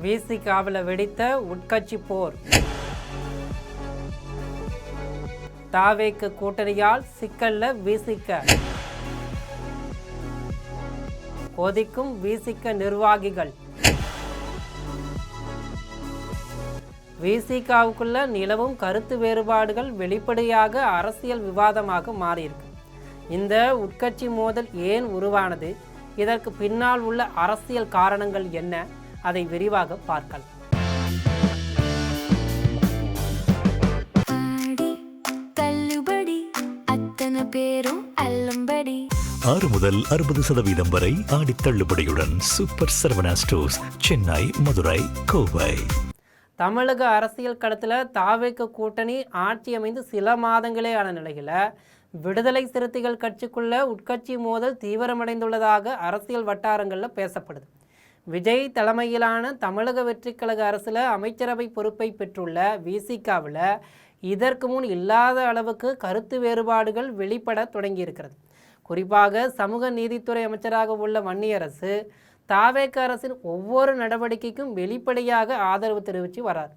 விசிகாவில் வெடித்த உட்கட்சி போர். தாவேக்கு கூட்டணியால் சிக்கல்ல விசிக. கொதிக்கும் விசிக நிர்வாகிகள். விசிகாவுக்குள்ள நிலவும் கருத்து வேறுபாடுகள் வெளிப்படையாக அரசியல் விவாதமாக மாறியிருக்கு. இந்த உட்கட்சி மோதல் ஏன் உருவானது, இதற்கு பின்னால் உள்ள அரசியல் காரணங்கள் என்ன, அதை விரிவாக பார்க்கலாம். ஆறு முதல் 60% வரை ஆடி தள்ளுபடியுடன் சூப்பர் சரவணா ஸ்டோர்ஸ், சென்னை, மதுரை, கோவை. தமிழக அரசியல் களத்தில் தாவேக்கு கூட்டணி ஆட்சி அமைந்து சில மாதங்களே ஆன நிலையில் விடுதலை சிறுத்தைகள் கட்சிக்குள்ள உட்கட்சி மோதல் தீவிரமடைந்துள்ளதாக அரசியல் வட்டாரங்களில் பேசப்படுது. விஜய் தலைமையிலான தமிழக வெற்றி கழக அரசில் அமைச்சரவை பொறுப்பை பெற்றுள்ள விசிகாவில் இதற்கு முன் இல்லாத அளவுக்கு கருத்து வேறுபாடுகள் வெளிப்பட தொடங்கியிருக்கிறது. குறிப்பாக சமூக நீதித்துறை அமைச்சராக உள்ள வன்னியரசு தாவேக அரசின் ஒவ்வொரு நடவடிக்கைக்கும் வெளிப்படையாக ஆதரவு தெரிவித்து வரார்.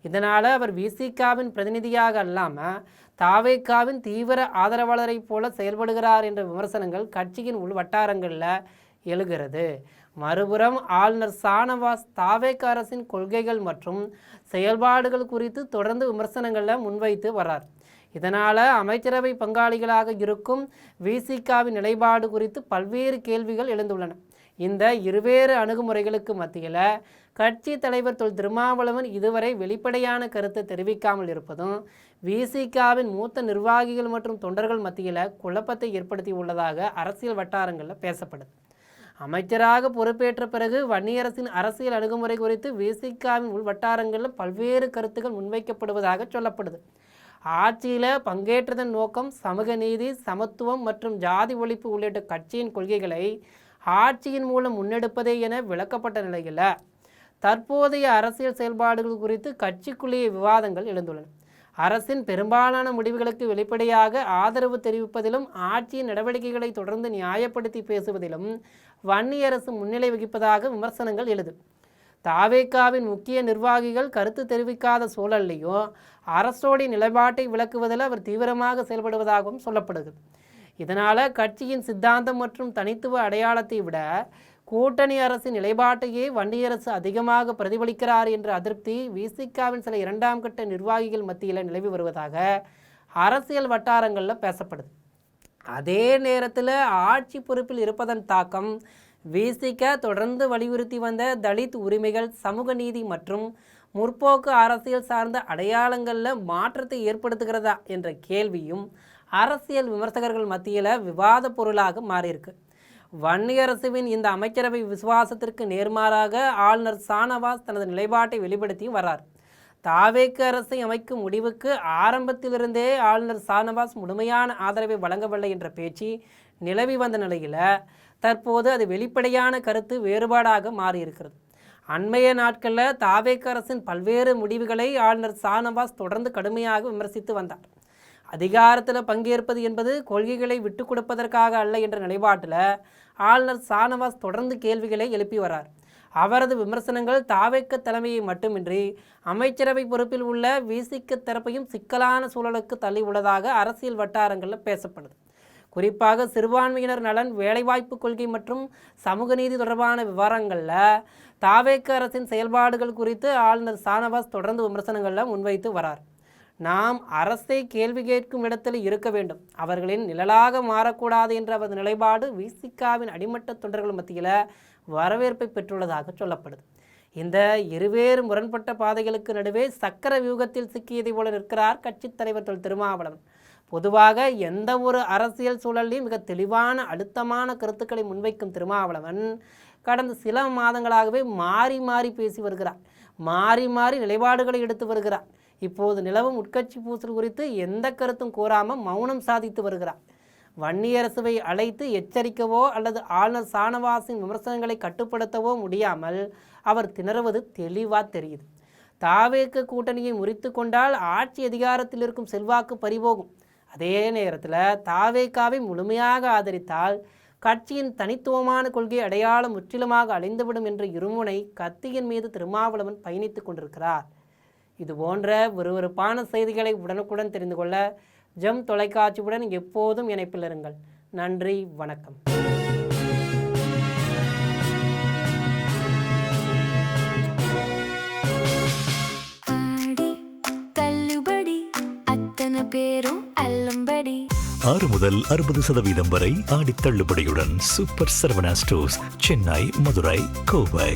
இதனால் அவர் விசிகாவின் பிரதிநிதியாக அல்லாமல் தாவேகாவின் தீவிர ஆதரவாளரை போல செயல்படுகிறார் என்ற விமர்சனங்கள் கட்சியின் உள் வட்டாரங்களில் எழுகிறது. மறுபுறம் ஆளுநர் ஷானவாஸ் தாவேக அரசின் கொள்கைகள் மற்றும் செயல்பாடுகள் குறித்து தொடர்ந்து விமர்சனங்களில் முன்வைத்து வரார். இதனால் அமைச்சரவை பங்காளிகளாக இருக்கும் விசிகாவின் நிலைப்பாடு குறித்து பல்வேறு கேள்விகள் எழுந்துள்ளன. இந்த இருவேறு அணுகுமுறைகளுக்கு மத்தியில் கட்சி தலைவர் தொல் திருமாவளவன் இதுவரை வெளிப்படையான கருத்தை தெரிவிக்காமல் இருப்பதும் விசிகாவின் மூத்த நிர்வாகிகள் மற்றும் தொண்டர்கள் மத்தியில் குழப்பத்தை ஏற்படுத்தி உள்ளதாக அரசியல் வட்டாரங்களில் பேசப்படுது. அமைச்சராக பொறுப்பேற்ற பிறகு வன்னியரசின் அரசியல் அணுகுமுறை குறித்து விசிகாவின் உள் வட்டாரங்களில் பல்வேறு கருத்துக்கள் முன்வைக்கப்படுவதாக சொல்லப்படுது. ஆட்சியில் பங்கேற்றதன் நோக்கம் சமூக நீதி, சமத்துவம் மற்றும் ஜாதி ஒழிப்பு உள்ளிட்ட கட்சியின் கொள்கைகளை ஆட்சியின் மூலம் முன்னெடுப்பதே என விளக்கப்பட்ட நிலையில் தற்போதைய அரசியல் செயல்பாடுகள் குறித்து கட்சிக்குள்ளேயே விவாதங்கள் எழுந்துள்ளன. அரசின் பெரும்பாலான முடிவுகளுக்கு வெளிப்படையாக ஆதரவு தெரிவிப்பதிலும் ஆட்சியின் நடவடிக்கைகளை தொடர்ந்து நியாயப்படுத்தி பேசுவதிலும் வன்னியரசு முன்னிலை வகிப்பதாக விமர்சனங்கள் எழுது. தாவேகாவின் முக்கிய நிர்வாகிகள் கருத்து தெரிவிக்காத சூழல்லையும் அரசோடைய நிலைப்பாட்டை விளக்குவதில் அவர் தீவிரமாக செயல்படுவதாகவும் சொல்லப்படுகிறது. இதனால் கட்சியின் சித்தாந்தம் மற்றும் தனித்துவ அடையாளத்தை விட கூட்டணி அரசின் நிலைப்பாட்டையே வன்னியரசு அதிகமாக பிரதிபலிக்கிறார் என்ற அதிருப்தி விசிகாவின் சில இரண்டாம் கட்ட நிர்வாகிகள் மத்தியில் நிலவி வருவதாக அரசியல் வட்டாரங்களில் பேசப்படுது. அதே நேரத்தில் ஆட்சி பொறுப்பில் இருப்பதன் தாக்கம் விசிக தொடர்ந்து வலியுறுத்தி வந்த தலித் உரிமைகள், சமூக நீதி மற்றும் முற்போக்கு அரசியல் சார்ந்த அடையாளங்களில் மாற்றத்தை ஏற்படுத்துகிறதா என்ற கேள்வியும் அரசியல் விமர்சகர்கள் மத்தியில் விவாத பொருளாக மாறியிருக்கு. வன்னியரசுவின் இந்த அமைச்சரவை விசுவாசத்திற்கு நேர்மாறாக ஆளுநர் ஷானவாஸ் தனது நிலைப்பாட்டை வெளிப்படுத்தி வரார். தாவேக அரசை அமைக்கும் முடிவுக்கு ஆரம்பத்திலிருந்தே ஆளுநர் ஷானவாஸ் முழுமையான ஆதரவை வழங்கவில்லை என்ற பேச்சு நிலவி வந்த நிலையில் தற்போது அது வெளிப்படையான கருத்து வேறுபாடாக மாறியிருக்கிறது. அண்மைய நாட்களில் தாவேக அரசின் பல்வேறு முடிவுகளை ஆளுநர் ஷானவாஸ் தொடர்ந்து கடுமையாக விமர்சித்து வந்தார். அதிகாரத்தில் பங்கேற்பது என்பது கொள்கைகளை விட்டு கொடுப்பதற்காக அல்ல என்ற நிலைப்பாட்டில் ஆளுநர் ஷானவாஸ் தொடர்ந்து கேள்விகளை எழுப்பி வரார். அவரது விமர்சனங்கள் தாவேக தலைமையை மட்டுமின்றி அமைச்சரவை பொறுப்பில் உள்ள விசிக தரப்பையும் சிக்கலான சூழலுக்கு தள்ளி உள்ளதாக அரசியல் வட்டாரங்களில் பேசப்படுது. குறிப்பாக சிறுபான்மையினர் நலன், வேலைவாய்ப்பு கொள்கை மற்றும் சமூக நீதி தொடர்பான விவரங்களில் தாவேக அரசின் செயல்பாடுகள் குறித்து ஆளுநர் ஷானவாஸ் தொடர்ந்து விமர்சனங்களில் முன்வைத்து வரார். நாம் அரசை கேள்வி கேட்கும் இடத்தில் இருக்க வேண்டும், அவர்களின் நிழலாக மாறக்கூடாது என்ற அவரது நிலைப்பாடு விசிகாவின் அடிமட்ட தொண்டர்கள் மத்தியில் வரவேற்பை பெற்றுள்ளதாக சொல்லப்படுது. இந்த இருவேறு முரண்பட்ட பாதைகளுக்கு நடுவே சக்கர வியூகத்தில் சிக்கியதை போல நிற்கிறார் கட்சித் தலைவர் தொல் திருமாவளவன். பொதுவாக எந்த ஒரு அரசியல் சூழலையும் மிக தெளிவான அழுத்தமான கருத்துக்களை முன்வைக்கும் திருமாவளவன் கடந்த சில மாதங்களாகவே மாறி மாறி பேசி வருகிறார். மாறி மாறி நிலைப்பாடுகளை எடுத்து வருகிறார். இப்போது நிலவும் உட்கட்சி பூசல் குறித்து எந்த கருத்தும் கூறாமல் மௌனம் சாதித்து வருகிறார். வன்னியரசுவை அழைத்து எச்சரிக்கவோ அல்லது ஆளுநர் ஷானவாஸின் விமர்சனங்களை கட்டுப்படுத்தவோ முடியாமல் அவர் திணறுவது தெளிவாக தெரியுது. தாவேக கூட்டணியை முறித்து கொண்டால் ஆட்சி அதிகாரத்தில் இருக்கும் செல்வாக்கு பறிபோகும். அதே நேரத்தில் தாவேகாவை முழுமையாக ஆதரித்தால் கட்சியின் தனித்துவமான கொள்கை அடையாளம் முற்றிலுமாக அழிந்துவிடும் என்ற இருமுனை கத்தியின் மீது திருமாவளவன் பயணித்துக் கொண்டிருக்கிறார். இது போன்ற விறுவிறுப்பான செய்திகளை உடனுக்குடன் தெரிந்து கொள்ள ஜெம் தொலைக்காட்சியுடன் எப்போதும் இணைப்பில் இருங்கள். நன்றி, வணக்கம். பேரும் அல்லம்படி 6 முதல் 60% வரை ஆடி தள்ளுபடியுடன் சூப்பர் சரவணா ஸ்டோர்ஸ், சென்னை, மதுரை, கோவை.